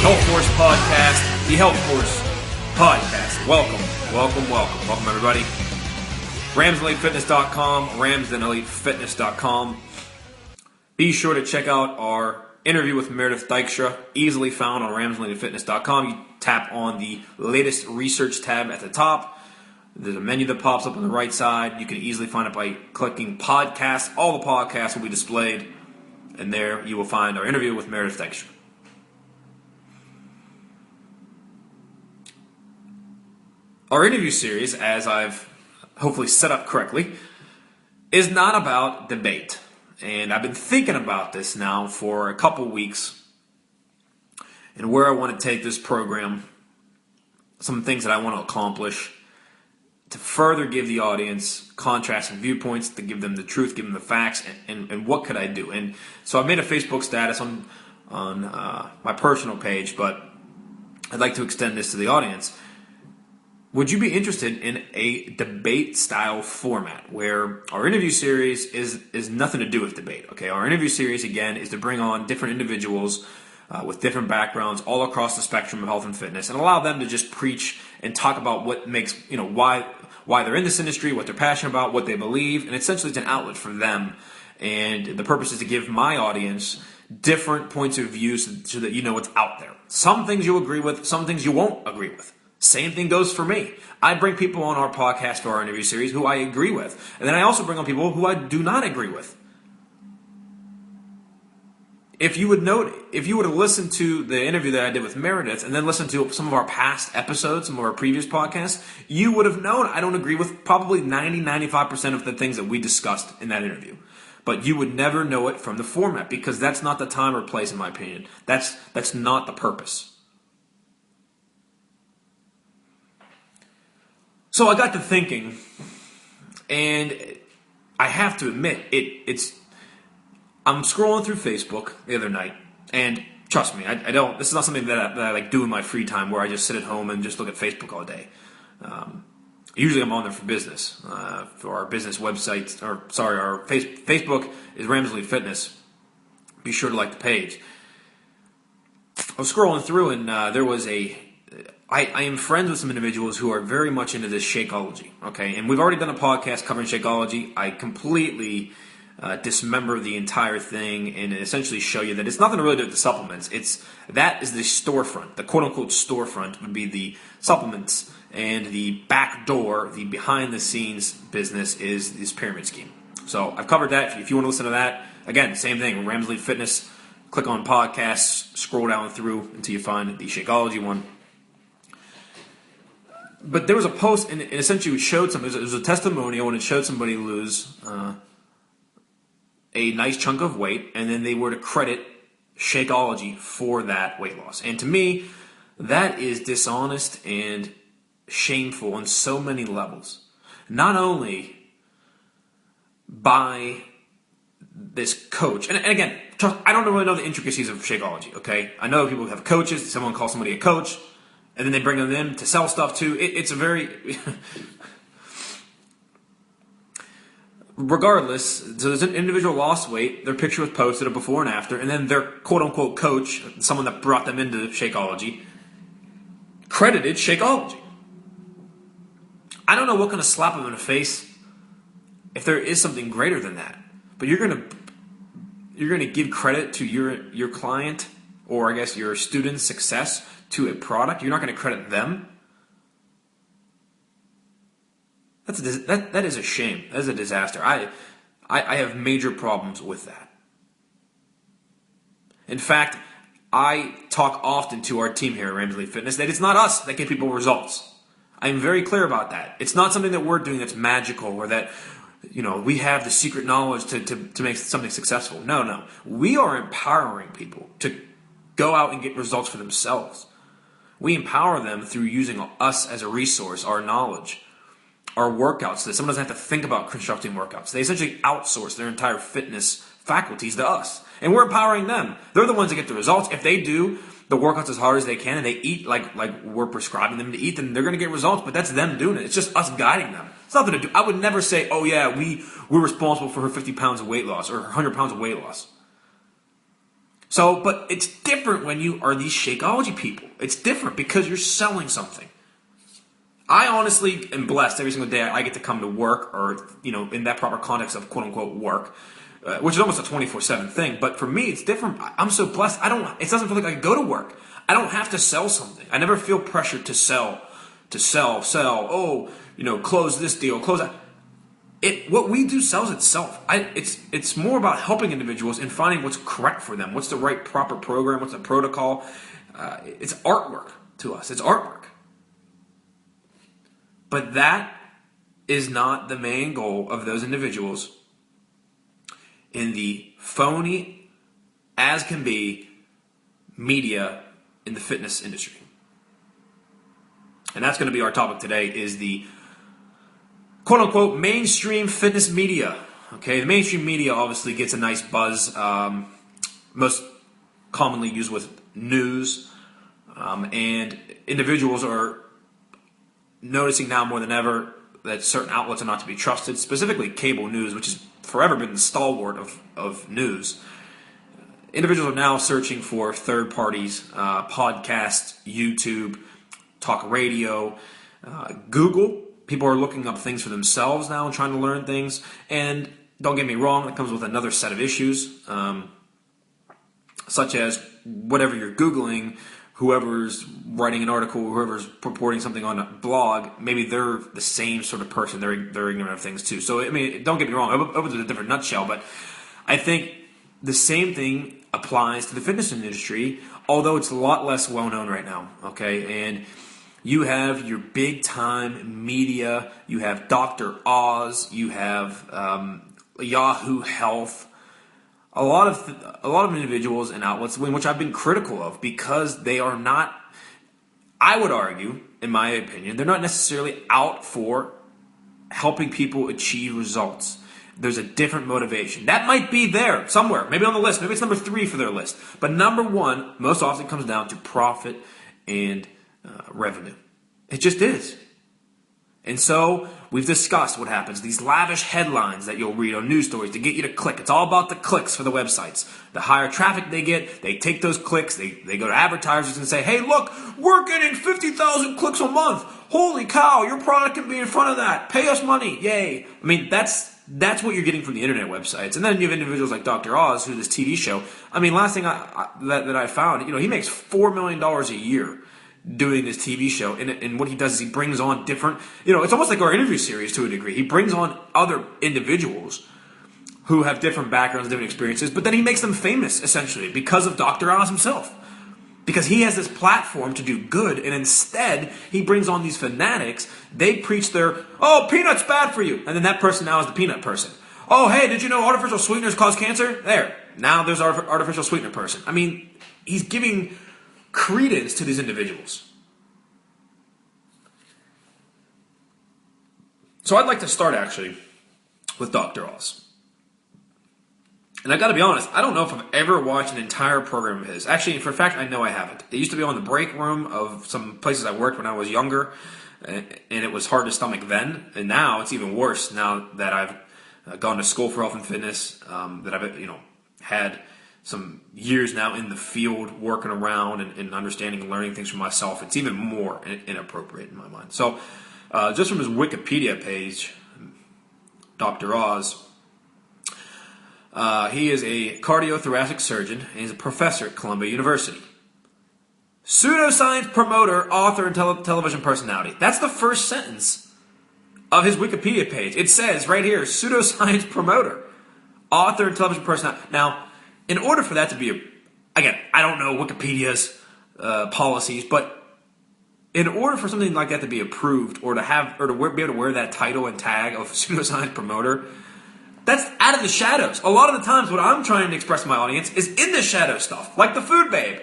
HealthForce podcast, the HealthForce podcast. Welcome everybody. RamsandEliteFitness.com, RamsandEliteFitness.com. Be sure to check out our interview with Meredith Dykstra, easily found on RamsandEliteFitness.com. You tap on the latest research tab at the top. There's a menu that pops up on the right side. You can easily find it by clicking podcasts. All the podcasts will be displayed, and there you will find our interview with Meredith Dykstra. Our interview series, as I've hopefully set up correctly, is not about debate. And I've been thinking about this now for a couple weeks and where I want to take this program, some things that I want to accomplish to further give the audience contrasts and viewpoints, to give them the truth, give them the facts, and what could I do? And so I made a Facebook status on my personal page, but I'd like to extend this to the audience. Would you be interested in a debate-style format where our interview series is nothing to do with debate? Okay, our interview series, again, is to bring on different individuals with different backgrounds all across the spectrum of health and fitness and allow them to just preach and talk about what makes, why they're in this industry, what they're passionate about, what they believe, and essentially it's an outlet for them. And the purpose is to give my audience different points of view so that you know what's out there. Some things you'll agree with, some things you won't agree with. Same thing goes for me. I bring people on our podcast for our interview series who I agree with. And then I also bring on people who I do not agree with. If you would have listened to the interview that I did with Meredith and then listened to some of our past episodes, some of our previous podcasts, you would have known I don't agree with probably 90-95% of the things that we discussed in that interview. But you would never know it from the format because that's not the time or place, in my opinion. That's not the purpose. So I got to thinking, and I have to admit, I'm scrolling through Facebook the other night, and trust me, this is not something that I like do in my free time where I just sit at home and just look at Facebook all day. Usually I'm on there for business, for our business website, our Facebook is Rams Elite Fitness. Be sure to like the page. I was scrolling through, and there was I am friends with some individuals who are very much into this Shakeology, okay? And we've already done a podcast covering Shakeology. I completely dismember the entire thing and essentially show you that it's nothing to really do with the supplements. That is the storefront. The quote-unquote storefront would be the supplements, and the back door, the behind-the-scenes business is this pyramid scheme. So I've covered that. If you want to listen to that, again, same thing. Rams Elite Fitness, click on podcasts, scroll down through until you find the Shakeology one. But there was a post, and essentially it showed something. It was a testimonial, and it showed somebody lose a nice chunk of weight, and then they were to credit Shakeology for that weight loss. And to me, that is dishonest and shameful on so many levels. Not only by this coach, and again, I don't really know the intricacies of Shakeology, okay? I know people have coaches, someone calls somebody a coach, and then they bring them in to sell stuff too. It's a very... Regardless, so there's an individual lost weight, their picture was posted, a before and after, and then their quote-unquote coach, someone that brought them into Shakeology, credited Shakeology. I don't know what kind of slap them in the face if there is something greater than that. But you're gonna give credit to your client, or I guess your student's success to a product. You're not going to credit them. That is a shame. That is a disaster. I have major problems with that. In fact, I talk often to our team here at Rams Elite Fitness that it's not us that get people results. I'm very clear about that. It's not something that we're doing that's magical or that we have the secret knowledge to make something successful. No. We are empowering people to go out and get results for themselves. We empower them through using us as a resource, our knowledge, our workouts, so that someone doesn't have to think about constructing workouts. They essentially outsource their entire fitness faculties to us. And we're empowering them. They're the ones that get the results. If they do the workouts as hard as they can and they eat like we're prescribing them to eat, then they're going to get results, but that's them doing it. It's just us guiding them. It's nothing to do. I would never say, oh yeah, we're responsible for her 50 pounds of weight loss or her 100 pounds of weight loss. So, but it's different when you are these Shakeology people. It's different because you're selling something. I honestly am blessed every single day I get to come to work, or, in that proper context of quote unquote work, which is almost a 24/7 thing. But for me, it's different. I'm so blessed. It doesn't feel like I go to work. I don't have to sell something. I never feel pressured to sell. Oh, close this deal, close that. What we do sells itself. It's more about helping individuals and finding what's correct for them. What's the right proper program? What's the protocol? It's artwork to us. It's artwork. But that is not the main goal of those individuals in the phony as can be media in the fitness industry. And that's going to be our topic today, is the quote-unquote mainstream fitness media. Okay, the mainstream media obviously gets a nice buzz, most commonly used with news, and individuals are noticing now more than ever that certain outlets are not to be trusted, specifically cable news, which has forever been the stalwart of news. Individuals are now searching for third parties, podcasts, YouTube, talk radio, Google. People are looking up things for themselves now and trying to learn things. And don't get me wrong, it comes with another set of issues, such as whatever you're Googling, whoever's writing an article, whoever's purporting something on a blog, maybe they're the same sort of person. They're ignorant of things too. So, don't get me wrong, it opens a different nutshell, but I think the same thing applies to the fitness industry, although it's a lot less well-known right now, okay? And you have your big-time media, you have Dr. Oz, you have Yahoo Health, a lot of individuals and outlets in which I've been critical of because they are not, I would argue, in my opinion, they're not necessarily out for helping people achieve results. There's a different motivation. That might be there somewhere, maybe on the list. Maybe it's number 3 for their list. But number 1 most often comes down to profit and revenue. It just is. And so we've discussed what happens. These lavish headlines that you'll read on news stories to get you to click. It's all about the clicks for the websites. The higher traffic they get, they take those clicks, they go to advertisers and say, hey, look, we're getting 50,000 clicks a month. Holy cow, your product can be in front of that. Pay us money. Yay. That's what you're getting from the internet websites. And then you have individuals like Dr. Oz, who's this TV show. Last thing that I found, he makes $4 million a year doing this TV show. And what he does is he brings on different, it's almost like our interview series to a degree. He brings on other individuals who have different backgrounds, different experiences, but then he makes them famous, essentially, because of Dr. Oz himself. Because he has this platform to do good, and instead, he brings on these fanatics. They preach their, peanut's bad for you. And then that person now is the peanut person. Oh, hey, did you know artificial sweeteners cause cancer? There. Now there's our artificial sweetener person. He's giving credence to these individuals. So I'd like to start, actually, with Dr. Oz. And I got to be honest, I don't know if I've ever watched an entire program of his. Actually, for a fact, I know I haven't. It used to be on the break room of some places I worked when I was younger, and it was hard to stomach then. And now it's even worse now that I've gone to school for health and fitness, that I've had some years now in the field working around and understanding and learning things for myself. It's even more inappropriate in my mind. So just from his Wikipedia page, Dr. Oz, he is a cardiothoracic surgeon, and he's a professor at Columbia University. Pseudoscience promoter, author, and television personality. That's the first sentence of his Wikipedia page. It says right here, pseudoscience promoter, author, and television personality. Now, in order for that to be, again, I don't know Wikipedia's policies, but in order for something like that to be approved or to be able to wear that title and tag of pseudoscience promoter, that's out of the shadows. A lot of the times what I'm trying to express to my audience is in the shadow stuff, like the food babe.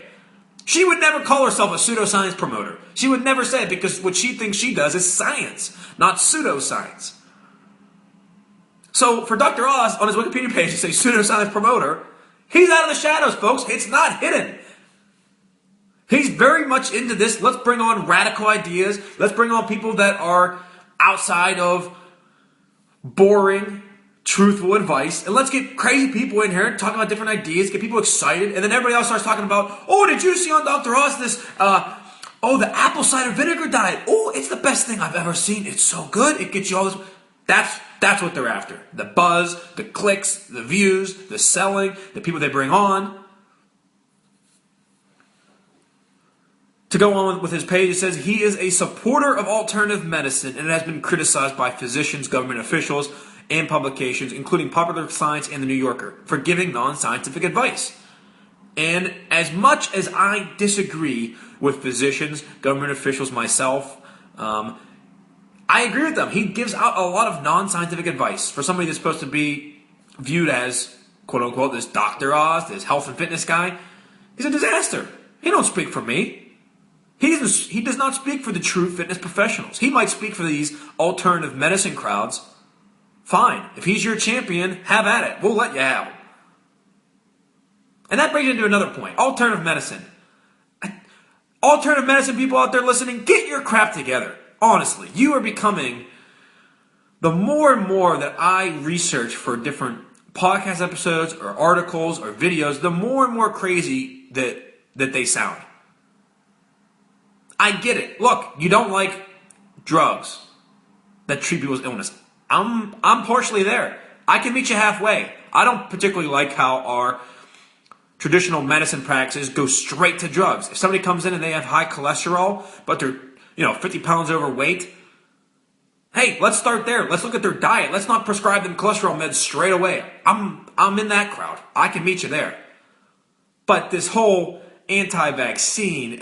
She would never call herself a pseudoscience promoter. She would never say it because what she thinks she does is science, not pseudoscience. So for Dr. Oz, on his Wikipedia page, to say pseudoscience promoter, he's out of the shadows, folks. It's not hidden. He's very much into this. Let's bring on radical ideas. Let's bring on people that are outside of boring, truthful advice, and let's get crazy people in here talking about different ideas, get people excited, and then everybody else starts talking about, oh, did you see on Dr. Oz this, the apple cider vinegar diet? Oh, it's the best thing I've ever seen. It's so good. It gets you all this. That's what they're after. The buzz, the clicks, the views, the selling, the people they bring on. To go on with his page, it says he is a supporter of alternative medicine and has been criticized by physicians, government officials, and publications, including Popular Science and The New Yorker, for giving non-scientific advice. And as much as I disagree with physicians, government officials, myself, I agree with them. He gives out a lot of non-scientific advice for somebody that's supposed to be viewed as, quote-unquote, this Dr. Oz, this health and fitness guy. He's a disaster. He don't speak for me. He does not speak for the true fitness professionals. He might speak for these alternative medicine crowds. Fine. If he's your champion, have at it. We'll let you have him. And that brings me to another point. Alternative medicine. Alternative medicine people out there listening, get your crap together. Honestly, you are becoming, the more and more that I research for different podcast episodes or articles or videos, the more and more crazy that they sound. I get it. Look, you don't like drugs that treat people's illness. I'm partially there. I can meet you halfway. I don't particularly like how our traditional medicine practices go straight to drugs. If somebody comes in and they have high cholesterol, but they're 50 pounds overweight, hey, let's start there. Let's look at their diet. Let's not prescribe them cholesterol meds straight away. I'm in that crowd. I can meet you there. But this whole anti-vaccine,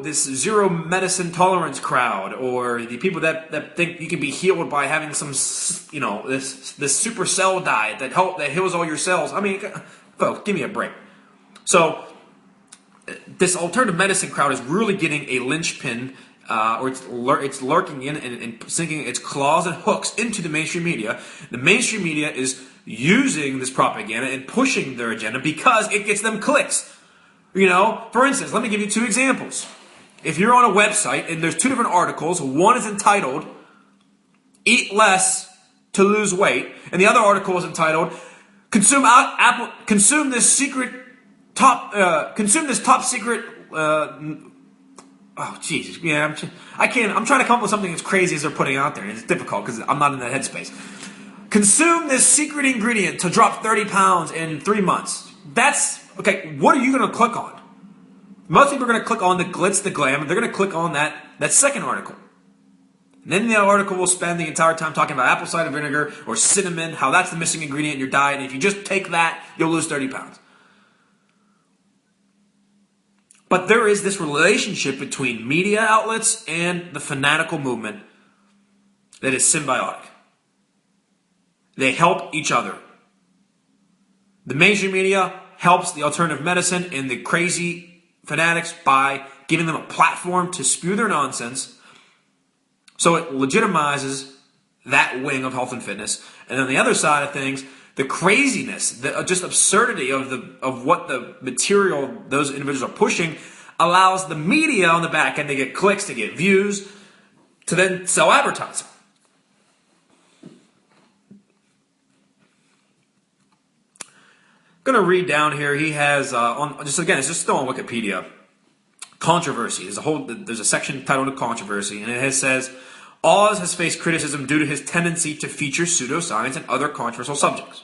this zero medicine tolerance crowd, or the people that think you can be healed by having some, this super cell diet that heals all your cells. I mean, folks, give me a break. So this alternative medicine crowd is really getting a linchpin, or it's lurking in and sinking its claws and hooks into the mainstream media. The mainstream media is using this propaganda and pushing their agenda because it gets them clicks. For instance, let me give you two examples. If you're on a website and there's two different articles, one is entitled "Eat Less to Lose Weight," and the other article is entitled "Consume this top secret." Oh Jesus, yeah, I'm trying to come up with something as crazy as they're putting out there, and it's difficult because I'm not in that headspace. Consume this secret ingredient to drop 30 pounds in 3 months. That's okay. What are you going to click on? Most people are going to click on the glitz, the glam, and they're going to click on that second article. And then the article will spend the entire time talking about apple cider vinegar or cinnamon, how that's the missing ingredient in your diet, and if you just take that, you'll lose 30 pounds. But there is this relationship between media outlets and the fanatical movement that is symbiotic. They help each other. The mainstream media helps the alternative medicine and the crazy fanatics by giving them a platform to spew their nonsense. So it legitimizes that wing of health and fitness. And on the other side of things, the craziness, the just absurdity of what the material those individuals are pushing allows the media on the back end to get clicks, to get views, to then sell advertising. I'm going to read down here. He has it's just still on Wikipedia. Controversy. There's a section titled "Controversy," and it says Oz has faced criticism due to his tendency to feature pseudoscience and other controversial subjects.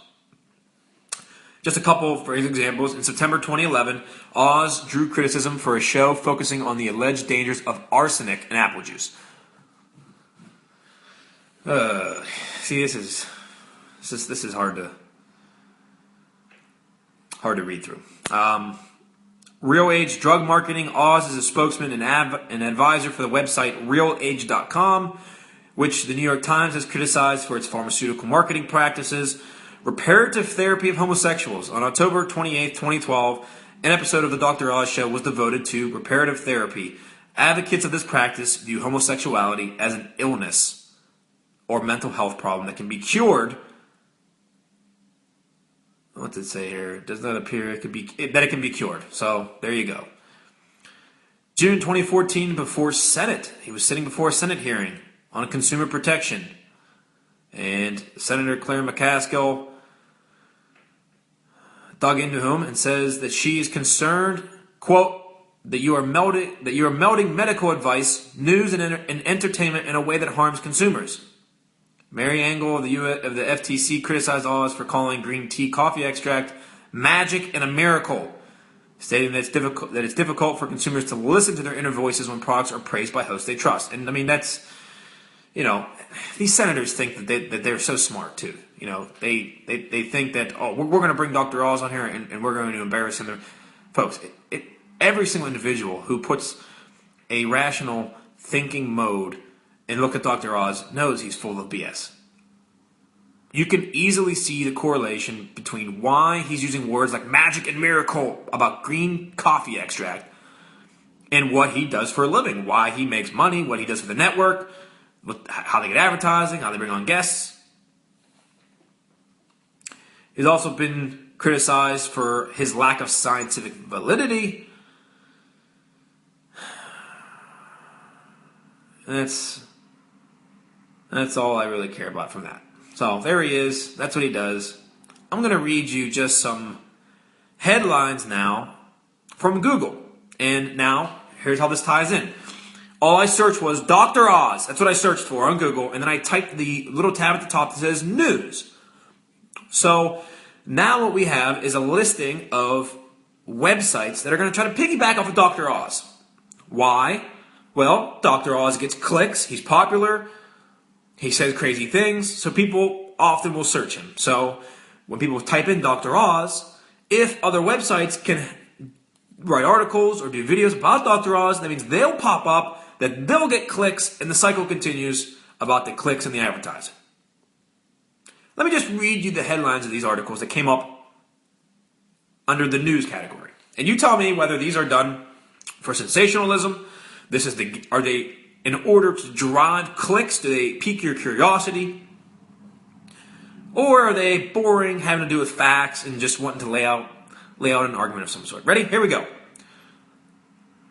Just a couple for examples. In September 2011, Oz drew criticism for a show focusing on the alleged dangers of arsenic in apple juice. This is hard to read through. Real Age Drug Marketing. Oz is a spokesman and advisor for the website realage.com, which the New York Times has criticized for its pharmaceutical marketing practices. Reparative therapy of homosexuals. On October 28, 2012, an episode of the Dr. Oz Show was devoted to reparative therapy. Advocates of this practice view homosexuality as an illness or mental health problem that can be cured. What did it say here? It does not appear that it can be cured. So there you go. June 2014, he was sitting before a Senate hearing on consumer protection. And Senator Claire McCaskill dug into him and says that she is concerned, quote, that you are melding medical advice, news, and entertainment in a way that harms consumers. Mary Angle of the FTC criticized Oz for calling green tea coffee extract magic and a miracle, stating that it's difficult for consumers to listen to their inner voices when products are praised by hosts they trust. And I mean, that's, these senators think that they're so smart too. They think that, we're going to bring Dr. Oz on here and we're going to embarrass him. Folks, every single individual who puts a rational thinking mode and look at Dr. Oz knows he's full of BS. You can easily see the correlation between why he's using words like magic and miracle about green coffee extract and what he does for a living, why he makes money, what he does for the network, how they get advertising, how they bring on guests. He's also been criticized for his lack of scientific validity. And that's all I really care about from that. So there he is. That's what he does. I'm going to read you just some headlines now from Google. And now, here's how this ties in. All I searched was Dr. Oz. That's what I searched for on Google. And then I typed the little tab at the top that says news. So now what we have is a listing of websites that are going to try to piggyback off of Dr. Oz. Why? Well, Dr. Oz gets clicks. He's popular. He says crazy things. So people often will search him. So when people type in Dr. Oz, if other websites can write articles or do videos about Dr. Oz, that means they'll pop up, that they'll get clicks, and the cycle continues about the clicks and the advertising. Let me just read you the headlines of these articles that came up under the news category. And you tell me whether these are done for sensationalism. Are they in order to drive clicks? Do they pique your curiosity? Or are they boring, having to do with facts, and just wanting to lay out an argument of some sort? Ready? Here we go.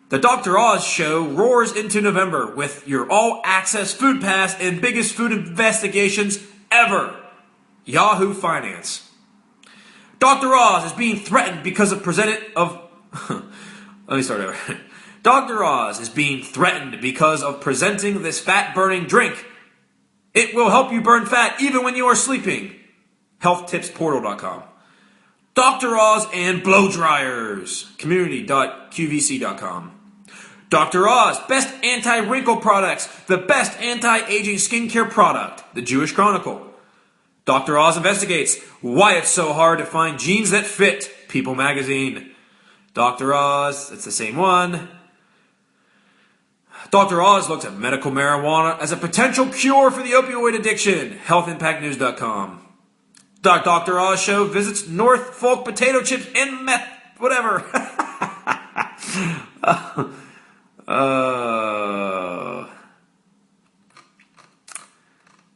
The Dr. Oz show roars into November with your all-access food pass and biggest food investigations ever. Yahoo Finance. Dr. Oz is being threatened because of Let me start over. Dr. Oz is being threatened because of presenting this fat-burning drink. It will help you burn fat even when you are sleeping. HealthTipsPortal.com. Dr. Oz and blow dryers. Community.qvc.com. Dr. Oz, best anti-wrinkle products. The best anti-aging skincare product. The Jewish Chronicle. Dr. Oz investigates why it's so hard to find jeans that fit. People Magazine. Dr. Oz, it's the same one. Dr. Oz looks at medical marijuana as a potential cure for the opioid addiction. HealthImpactNews.com. Dr. Oz show visits North Folk potato chips and meth. Whatever.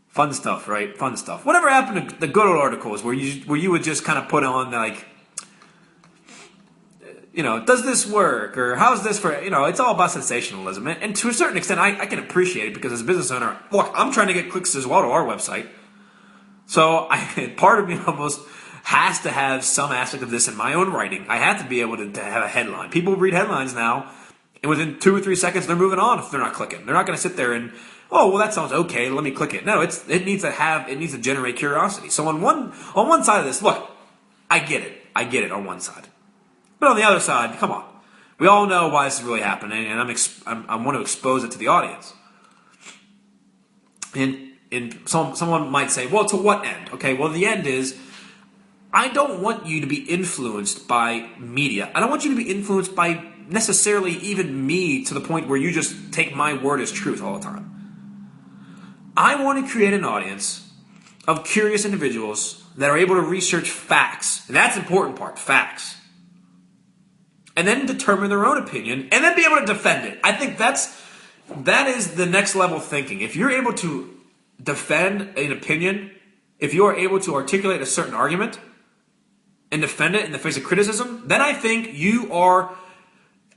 Fun stuff, right? Fun stuff. Whatever happened to the good old articles where you would just kind of put on like, does this work? Or how's this for, it's all about sensationalism. And to a certain extent, I can appreciate it because as a business owner, look, I'm trying to get clicks as well to our website. So part of me almost has to have some aspect of this in my own writing. I have to be able to have a headline. People read headlines now, and within 2 or 3 seconds, they're moving on if they're not clicking. They're not going to sit there and, that sounds okay, let me click it. No, it needs to generate curiosity. So on one side of this, look, I get it on one side. But on the other side, come on. We all know why this is really happening, and I want to expose it to the audience. And someone might say, well, to what end? Okay, well, the end is, I don't want you to be influenced by media. I don't want you to be influenced by necessarily even me to the point where you just take my word as truth all the time. I want to create an audience of curious individuals that are able to research facts. And that's the important part, facts. And then determine their own opinion, and then be able to defend it. I think that is the next level thinking. If you're able to defend an opinion, if you are able to articulate a certain argument and defend it in the face of criticism, then I think you are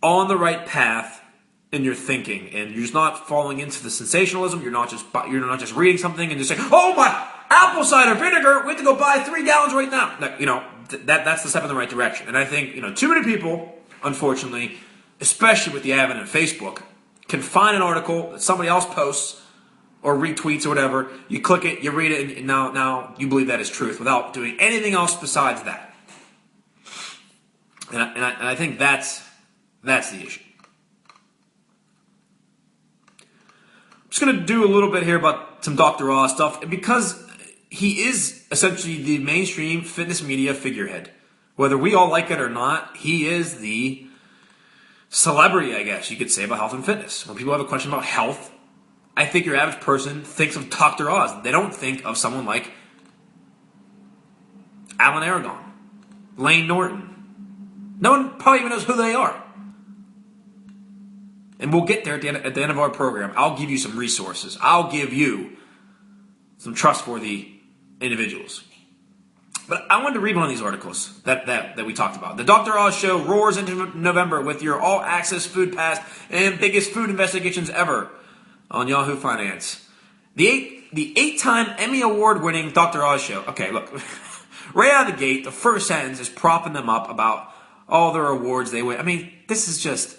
on the right path in your thinking, and you're just not falling into the sensationalism. You're not just reading something and just saying, "Oh my, apple cider vinegar, we have to go buy 3 gallons right now. That's the step in the right direction. And I think, too many people, unfortunately, especially with the advent of Facebook, can find an article that somebody else posts or retweets or whatever. You click it, you read it, and now you believe that is truth without doing anything else besides that. And I think that's the issue. I'm just going to do a little bit here about some Dr. Oz stuff because he is essentially the mainstream fitness media figurehead. Whether we all like it or not, he is the celebrity, I guess you could say, about health and fitness. When people have a question about health, I think your average person thinks of Dr. Oz. They don't think of someone like Alan Aragon, Lane Norton. No one probably even knows who they are. And we'll get there at the end of our program. I'll give you some resources. I'll give you some trustworthy individuals. But I wanted to read one of these articles that we talked about. The Dr. Oz Show roars into November with your all-access food pass and biggest food investigations ever on Yahoo Finance. The 8-time Emmy Award-winning Dr. Oz Show. Okay, look. Right out of the gate, the first sentence is propping them up about all their awards they win. I mean, this is just...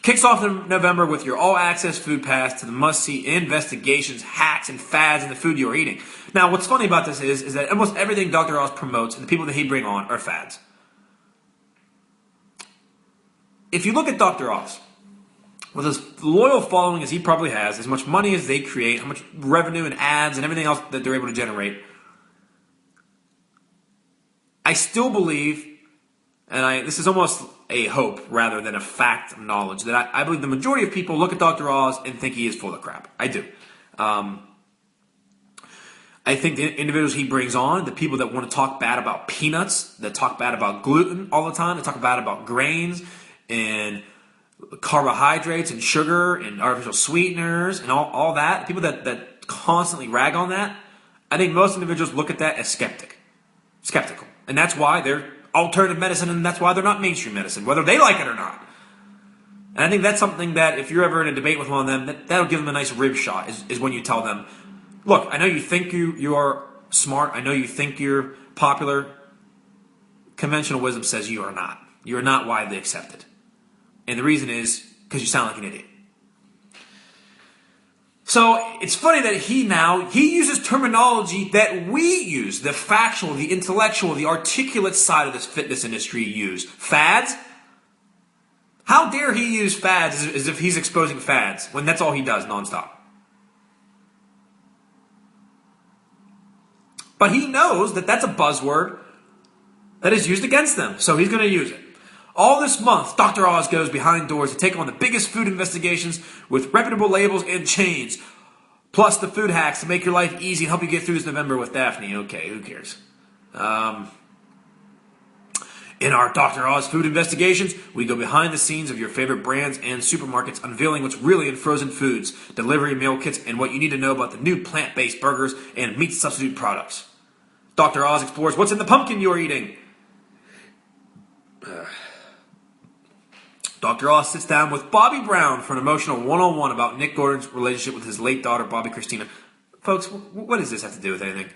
Kicks off in November with your all-access food pass to the must-see investigations, hacks, and fads in the food you're eating. Now, what's funny about this is that almost everything Dr. Oz promotes and the people that he brings on are fads. If you look at Dr. Oz, with as loyal following as he probably has, as much money as they create, how much revenue and ads and everything else that they're able to generate, I still believe, and this is almost a hope rather than a fact of knowledge, that I believe the majority of people look at Dr. Oz and think he is full of crap. I do. I think the individuals he brings on, the people that want to talk bad about peanuts, that talk bad about gluten all the time, that talk bad about grains and carbohydrates and sugar and artificial sweeteners and all that, people that constantly rag on that, I think most individuals look at that as skeptical. And that's why they're alternative medicine, and that's why they're not mainstream medicine, whether they like it or not. And I think that's something that if you're ever in a debate with one of them, that'll give them a nice rib shot, is when you tell them, look, I know you think you are smart, I know you think you're popular. Conventional wisdom says you are not. You are not widely accepted. And the reason is because you sound like an idiot. So it's funny that he uses terminology that we use, the factual, the intellectual, the articulate side of this fitness industry use. Fads? How dare he use fads as if he's exposing fads when that's all he does nonstop? But he knows that that's a buzzword that is used against them, so he's going to use it. All this month, Dr. Oz goes behind doors to take on the biggest food investigations with reputable labels and chains, plus the food hacks to make your life easy and help you get through this November with Daphne. Okay, who cares? In our Dr. Oz food investigations, we go behind the scenes of your favorite brands and supermarkets, unveiling what's really in frozen foods, delivery meal kits, and what you need to know about the new plant-based burgers and meat substitute products. Dr. Oz explores what's in the pumpkin you're eating. Dr. Oz sits down with Bobby Brown for an emotional one-on-one about Nick Gordon's relationship with his late daughter, Bobby Christina. Folks, what does this have to do with anything?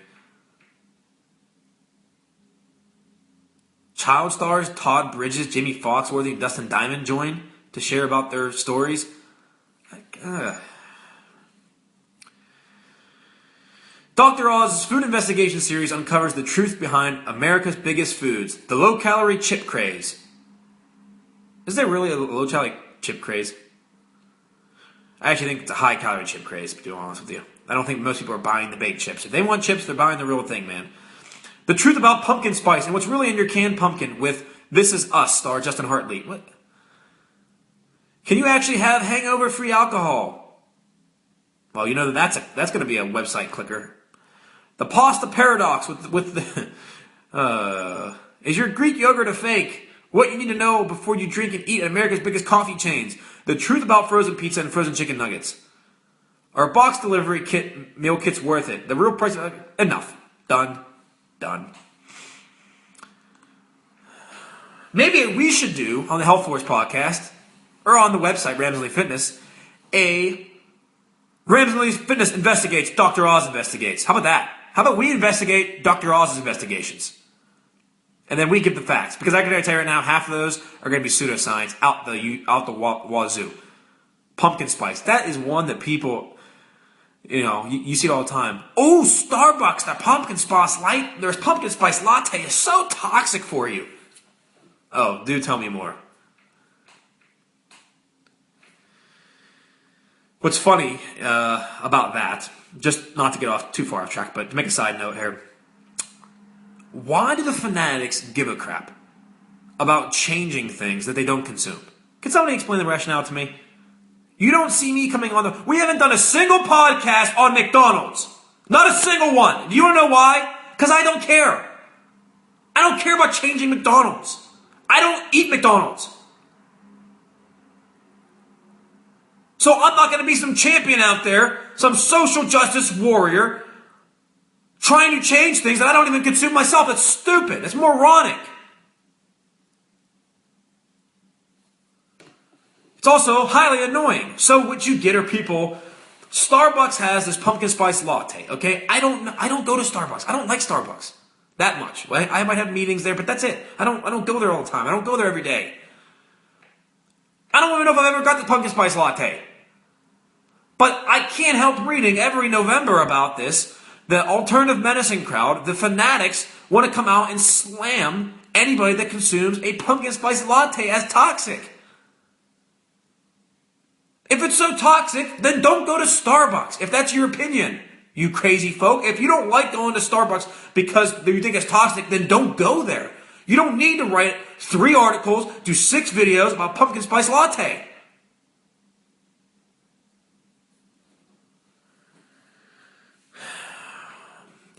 Child stars Todd Bridges, Jamie Foxworthy, and Dustin Diamond join to share about their stories. Dr. Oz's food investigation series uncovers the truth behind America's biggest foods, the low-calorie chip craze. Is there really a low-calorie chip craze? I actually think it's a high-calorie chip craze, to be honest with you. I don't think most people are buying the baked chips. If they want chips, they're buying the real thing, man. The truth about pumpkin spice and what's really in your canned pumpkin with This Is Us star Justin Hartley. What? Can you actually have hangover-free alcohol? Well, you know that's going to be a website clicker. The pasta paradox with the is your Greek yogurt a fake? What you need to know before you drink and eat at America's biggest coffee chains. The truth about frozen pizza and frozen chicken nuggets. Are box delivery meal kits worth it? The real price. Enough. Done. Maybe we should do on the HealthForce podcast or on the website Ramsley Fitness a Ramsley's Fitness investigates, Dr. Oz investigates. How about that? How about we investigate Dr. Oz's investigations? And then we give the facts. Because I can tell you right now, half of those are going to be pseudoscience out the wazoo. Pumpkin spice. That is one that people, you see it all the time. Oh, Starbucks, that pumpkin spice there's pumpkin spice latte is so toxic for you. Oh, do tell me more. What's funny about that, just not to get too far off track, but to make a side note here, why do the fanatics give a crap about changing things that they don't consume? Can somebody explain the rationale to me? You don't see me coming on we haven't done a single podcast on McDonald's. Not a single one. Do you want to know why? Because I don't care. I don't care about changing McDonald's. I don't eat McDonald's. So I'm not going to be some champion out there, some social justice warrior, trying to change things that I don't even consume myself. That's stupid. It's moronic. It's also highly annoying. So what you get are people, Starbucks has this pumpkin spice latte, okay? I don't go to Starbucks. I don't like Starbucks that much. Right? I might have meetings there, but that's it. I don't go there all the time. I don't go there every day. I don't even know if I've ever got the pumpkin spice latte. But I can't help reading every November about this. The alternative medicine crowd, the fanatics, want to come out and slam anybody that consumes a pumpkin spice latte as toxic. If it's so toxic, then don't go to Starbucks. If that's your opinion, you crazy folk. If you don't like going to Starbucks because you think it's toxic, then don't go there. You don't need to write 3 articles, do 6 videos about pumpkin spice latte.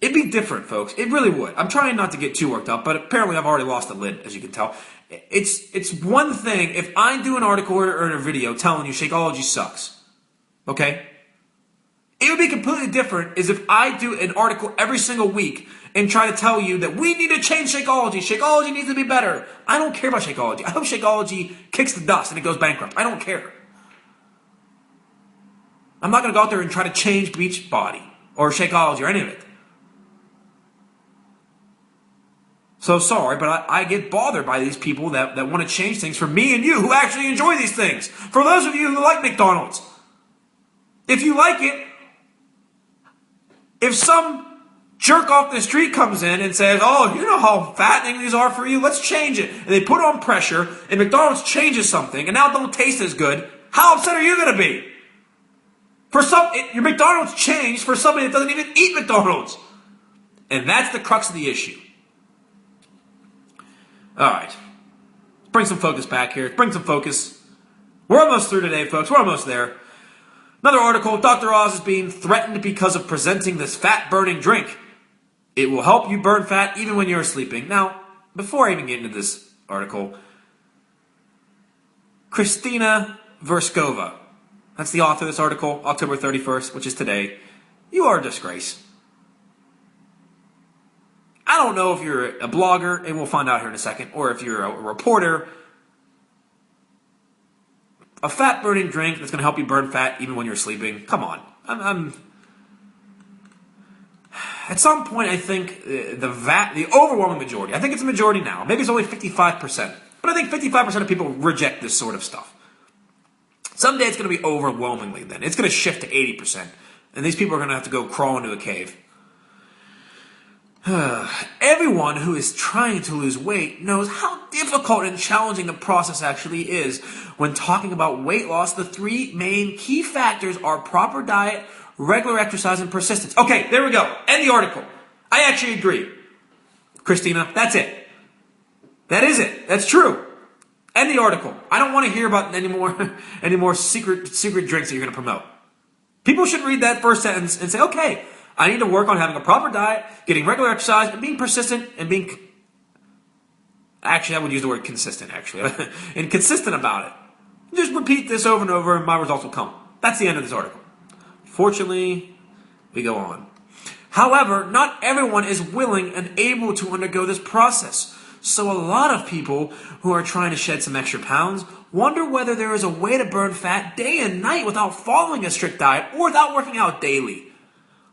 It'd be different, folks. It really would. I'm trying not to get too worked up, but apparently I've already lost the lid, as you can tell. It's one thing if I do an article or a video telling you Shakeology sucks. Okay? It would be completely different as if I do an article every single week and try to tell you that we need to change Shakeology. Shakeology needs to be better. I don't care about Shakeology. I hope Shakeology kicks the dust and it goes bankrupt. I don't care. I'm not going to go out there and try to change Beachbody or Shakeology or any of it. So sorry, but I get bothered by these people that want to change things for me and you who actually enjoy these things. For those of you who like McDonald's, if you like it, if some jerk off the street comes in and says, oh, you know how fattening these are for you, let's change it. And they put on pressure and McDonald's changes something and now it don't taste as good, how upset are you going to be? Your McDonald's changed for somebody that doesn't even eat McDonald's. And that's the crux of the issue. All right, let's bring some focus back here. Bring some focus. We're almost through today, folks. We're almost there. Another article, Dr. Oz is being threatened because of presenting this fat-burning drink. It will help you burn fat even when you're sleeping. Now, before I even get into this article, Christina Verskova, that's the author of this article, October 31st, which is today. You are a disgrace. I don't know if you're a blogger, and we'll find out here in a second, or if you're a reporter. A fat-burning drink that's going to help you burn fat even when you're sleeping. Come on. At some point, I think the overwhelming majority, I think it's a majority now, maybe it's only 55%, but I think 55% of people reject this sort of stuff. Someday it's going to be overwhelmingly then. It's going to shift to 80%, and these people are going to have to go crawl into a cave. Everyone who is trying to lose weight knows how difficult and challenging the process actually is. When talking about weight loss, the 3 main key factors are proper diet, regular exercise, and persistence. Okay, there we go. End the article. I actually agree. Christina, that's it. That is it. That's true. End the article. I don't want to hear about any more secret drinks that you're going to promote. People should read that first sentence and say, okay, I need to work on having a proper diet, getting regular exercise, and being persistent, and being... Actually, I would use the word consistent, actually. And consistent about it. Just repeat this over and over, and my results will come. That's the end of this article. Fortunately, we go on. However, not everyone is willing and able to undergo this process. So a lot of people who are trying to shed some extra pounds wonder whether there is a way to burn fat day and night without following a strict diet or without working out daily.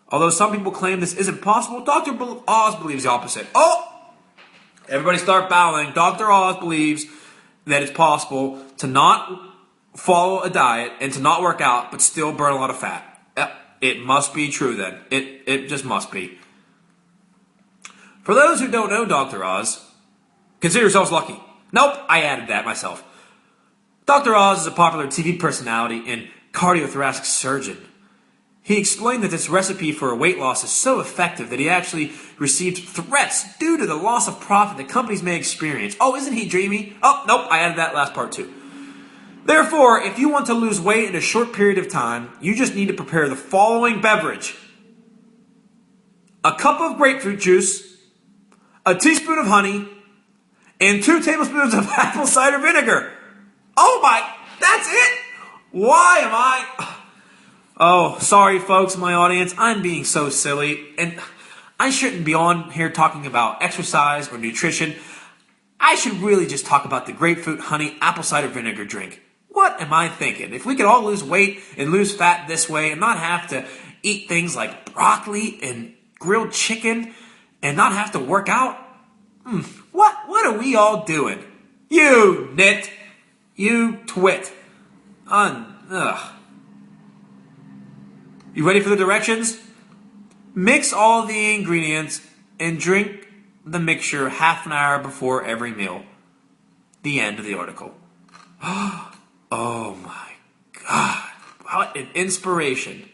Although some people claim this isn't possible, Dr. Oz believes the opposite. Oh! Everybody start bowing. Dr. Oz believes that it's possible to not follow a diet and to not work out but still burn a lot of fat. It must be true then. It just must be. For those who don't know Dr. Oz, consider yourselves lucky. Nope, I added that myself. Dr. Oz is a popular TV personality and cardiothoracic surgeon. He explained that this recipe for weight loss is so effective that he actually received threats due to the loss of profit that companies may experience. Oh, isn't he dreamy? Oh, nope, I added that last part too. Therefore, if you want to lose weight in a short period of time, you just need to prepare the following beverage. A cup of grapefruit juice, a teaspoon of honey, and 2 tablespoons of apple cider vinegar. Oh my, that's it? Why am I... Oh, sorry folks in my audience, I'm being so silly, and I shouldn't be on here talking about exercise or nutrition. I should really just talk about the grapefruit, honey, apple cider vinegar drink. What am I thinking? If we could all lose weight and lose fat this way and not have to eat things like broccoli and grilled chicken and not have to work out, what are we all doing? You nit, you twit. You ready for the directions? Mix all the ingredients and drink the mixture half an hour before every meal. The end of the article. Oh my God. What an inspiration.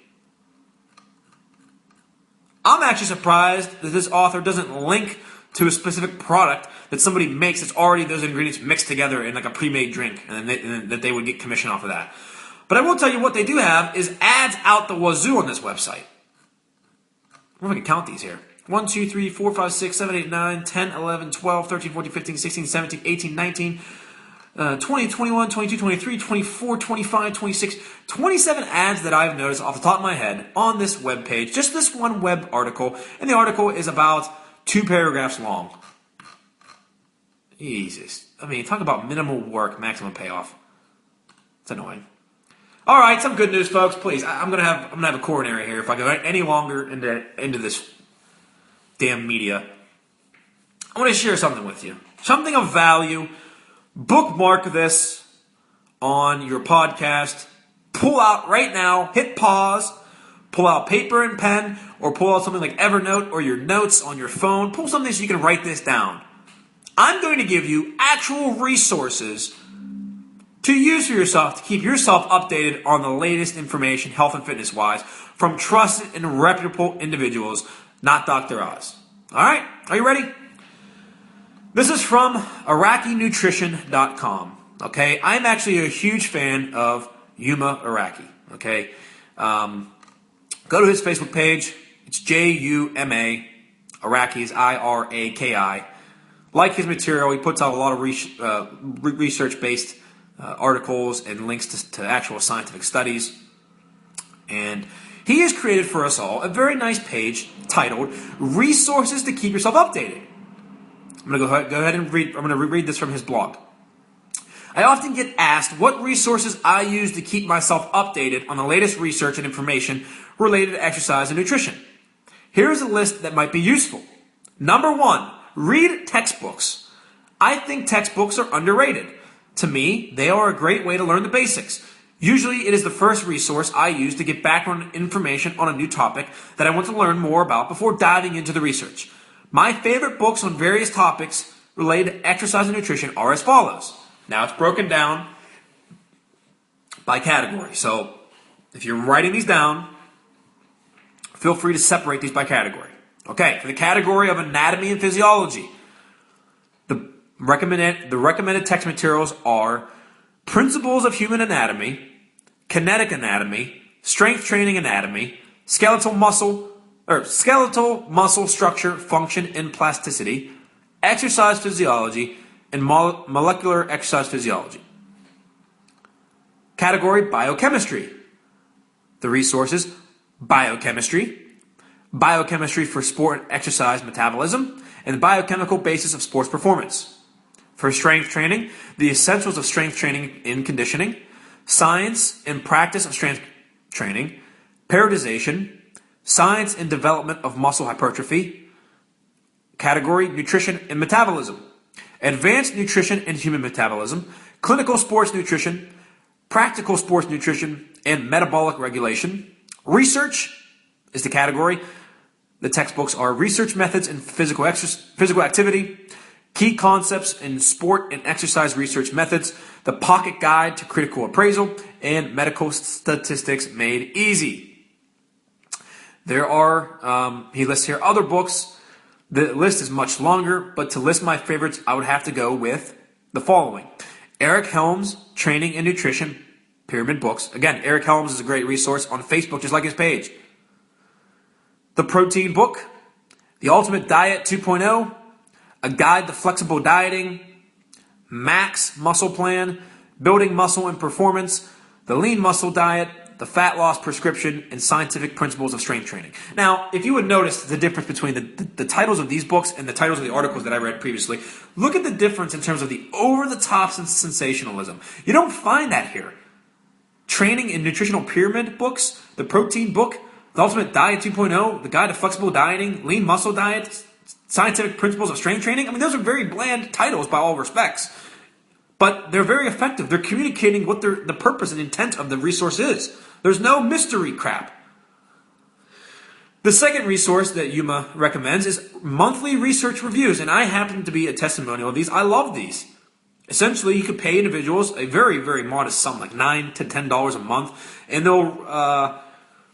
I'm actually surprised that this author doesn't link to a specific product that somebody makes that's already those ingredients mixed together in like a pre-made drink and that they would get commission off of that. But I will tell you what they do have is ads out the wazoo on this website. I'm going to count these here. 1, 2, 3, 4, 5, 6, 7, 8, 9, 10, 11, 12, 13, 14, 15, 16, 17, 18, 19, 20, 21, 22, 23, 24, 25, 26, 27 ads that I've noticed off the top of my head on this webpage. Just this one web article. And the article is about 2 paragraphs long. Jesus. I mean, talk about minimal work, maximum payoff. It's annoying. All right, some good news, folks. Please, I'm gonna have a coronary here if I go any longer into this damn media. I want to share something with you, something of value. Bookmark this on your podcast. Pull out right now. Hit pause. Pull out paper and pen, or pull out something like Evernote or your notes on your phone. Pull something so you can write this down. I'm going to give you actual resources to use for yourself to keep yourself updated on the latest information, health and fitness wise, from trusted and reputable individuals, not Dr. Oz. All right, are you ready? This is from IraqiNutrition.com. Okay, I'm actually a huge fan of Yuma Iraqi. Okay, go to his Facebook page. It's Juma. Iraqi is Iraki. Like his material, he puts out a lot of research-based articles and links to actual scientific studies. And he has created for us all a very nice page titled Resources to Keep Yourself Updated. I'm going to go ahead and read. I'm going to reread this from his blog. I often get asked what resources I use to keep myself updated on the latest research and information related to exercise and nutrition. Here's a list that might be useful. Number 1, read textbooks. I think textbooks are underrated. To me, they are a great way to learn the basics. Usually, it is the first resource I use to get background information on a new topic that I want to learn more about before diving into the research. My favorite books on various topics related to exercise and nutrition are as follows. Now, it's broken down by category. So, if you're writing these down, feel free to separate these by category. Okay, for the category of anatomy and physiology, the recommended text materials are Principles of Human Anatomy, Kinetic Anatomy, Strength Training Anatomy, Skeletal muscle structure, function, and plasticity, Exercise Physiology, and Molecular Exercise Physiology. Category Biochemistry. The resources: Biochemistry, biochemistry for sport and exercise metabolism, and the biochemical basis of sports performance. For strength training, the essentials of strength training in conditioning, science and practice of strength training, periodization, science and development of muscle hypertrophy, category nutrition and metabolism, advanced nutrition and human metabolism, clinical sports nutrition, practical sports nutrition, and metabolic regulation. Research is the category. The textbooks are research methods in physical activity, key concepts in sport and exercise research methods, the pocket guide to critical appraisal, and medical statistics made easy. There are, he lists here other books. The list is much longer, but to list my favorites, I would have to go with the following. Eric Helms, Training and Nutrition, Pyramid Books. Again, Eric Helms is a great resource on Facebook, just like his page. The Protein Book, The Ultimate Diet 2.0, A Guide to Flexible Dieting, Max Muscle Plan, Building Muscle and Performance, The Lean Muscle Diet, The Fat Loss Prescription, and Scientific Principles of Strength Training. Now, if you would notice the difference between the titles of these books and the titles of the articles that I read previously, look at the difference in terms of the over-the-top sensationalism. You don't find that here. Training and Nutritional Pyramid books, The Protein Book, The Ultimate Diet 2.0, The Guide to Flexible Dieting, Lean Muscle Diet, Scientific Principles of Strength Training. I mean, those are very bland titles by all respects, but they're very effective. They're communicating what the purpose and intent of the resource is. There's no mystery crap. The second resource that Yuma recommends is monthly research reviews, and I happen to be a testimonial of these. I love these. Essentially, you could pay individuals a very, very modest sum, like $9 to $10 a month, and they'll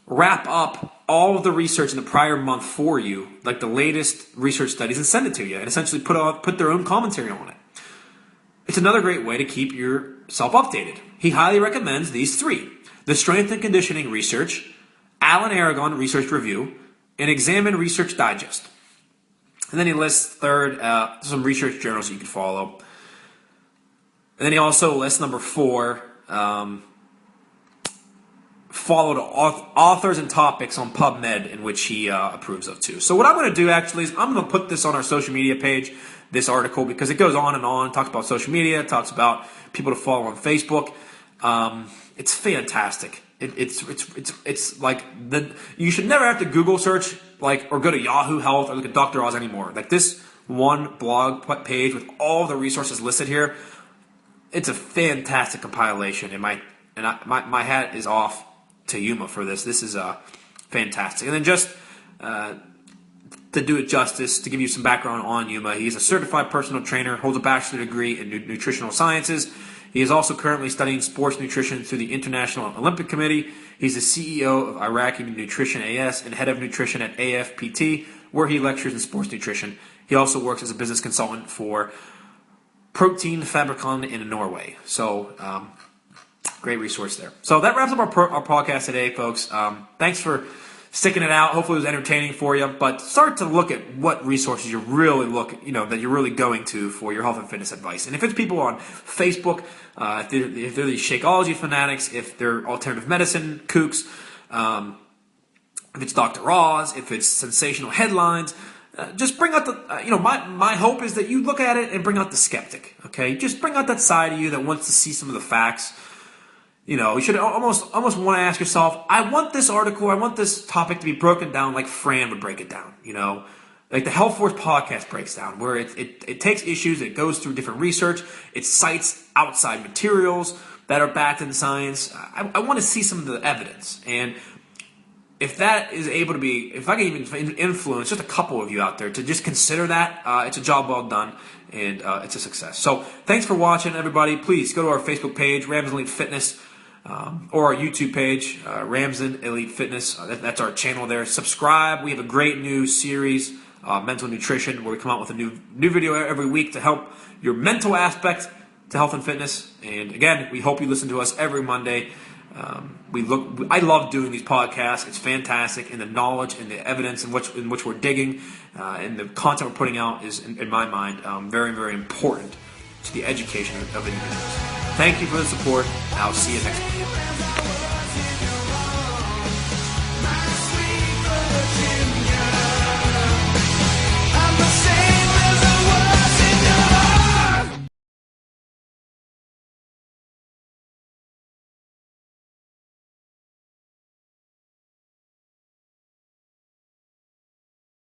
wrap up all of the research in the prior month for you, like the latest research studies, and send it to you, and essentially put their own commentary on it. It's another great way to keep yourself updated. He highly recommends these three: the Strength and Conditioning Research, Alan Aragon Research Review, and Examine Research Digest. And then he lists third, some research journals that you can follow. And then he also lists number 4, follow the authors and topics on PubMed, in which he approves of too. So what I'm going to do actually is I'm going to put this on our social media page, this article, because it goes on and on. It talks about social media, it talks about people to follow on Facebook. It's fantastic. It's like you should never have to Google search or go to Yahoo Health or look at Dr. Oz anymore. Like this one blog page with all the resources listed here. It's a fantastic compilation, and my hat is off to Yuma for this. This is fantastic. And then just to do it justice, to give you some background on Yuma, he's a certified personal trainer, holds a bachelor's degree in nutritional sciences. He is also currently studying sports nutrition through the International Olympic Committee. He's the CEO of Iraqi Nutrition AS and head of nutrition at AFPT, where he lectures in sports nutrition. He also works as a business consultant for Protein Fabricon in Norway. So, great resource there. So that wraps up our podcast today, folks. Thanks for sticking it out. Hopefully it was entertaining for you. But start to look at what resources you're really that you're really going to for your health and fitness advice. And if it's people on Facebook, if they're these Shakeology fanatics, if they're alternative medicine kooks, if it's Dr. Oz, if it's sensational headlines. Just bring out the, my hope is that you look at it and bring out the skeptic, okay? Just bring out that side of you that wants to see some of the facts. You should almost want to ask yourself, I want this article, I want this topic to be broken down like Fran would break it down, like the HealthForce podcast breaks down, where it takes issues, it goes through different research, it cites outside materials that are backed in science. I want to see some of the evidence, and if that is able to be, if I can even influence just a couple of you out there to just consider that, it's a job well done, and it's a success. So thanks for watching, everybody. Please go to our Facebook page, Ramsden Elite Fitness, or our YouTube page, Ramsden Elite Fitness. That's our channel there. Subscribe. We have a great new series, Mental Nutrition, where we come out with a new video every week to help your mental aspect to health and fitness. And again, we hope you listen to us every Monday. I love doing these podcasts. It's fantastic, and the knowledge and the evidence in which we're digging, and the content we're putting out is, in my mind, very, very important to the education of individuals. Thank you for the support. I'll see you next week.